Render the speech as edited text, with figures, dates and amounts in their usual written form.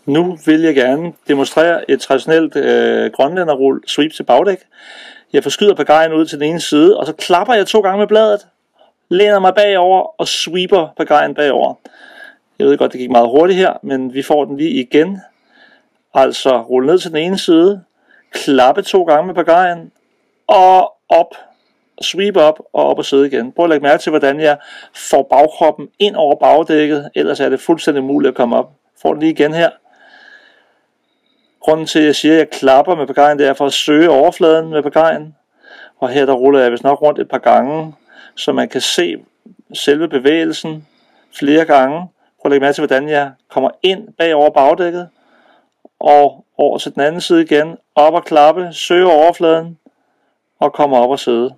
Nu vil jeg gerne demonstrere et traditionelt grønlænderrull sweep til bagdæk. Jeg forskyder pagajen ud til den ene side, og så klapper jeg 2 gange med bladet, læner mig bagover og sweeper pagajen bagover. Jeg ved godt, det gik meget hurtigt her, men vi får den lige igen. Altså rulle ned til den ene side, klappe 2 gange med pagajen, og op, sweep op og op og sidde igen. Prøv at lægge mærke til, hvordan jeg får bagkroppen ind over bagdækket, ellers er det fuldstændig umuligt at komme op. Får den lige igen her. Grunden til, at jeg siger, at jeg klapper med pagajen, det er for at søge overfladen med pagajen. Og her der ruller jeg vist nok rundt et par gange, så man kan se selve bevægelsen flere gange. Prøv at lægge mærke til, hvordan jeg kommer ind bag over bagdækket. Og over til den anden side igen. Op og klappe, søge overfladen og komme op og sidde.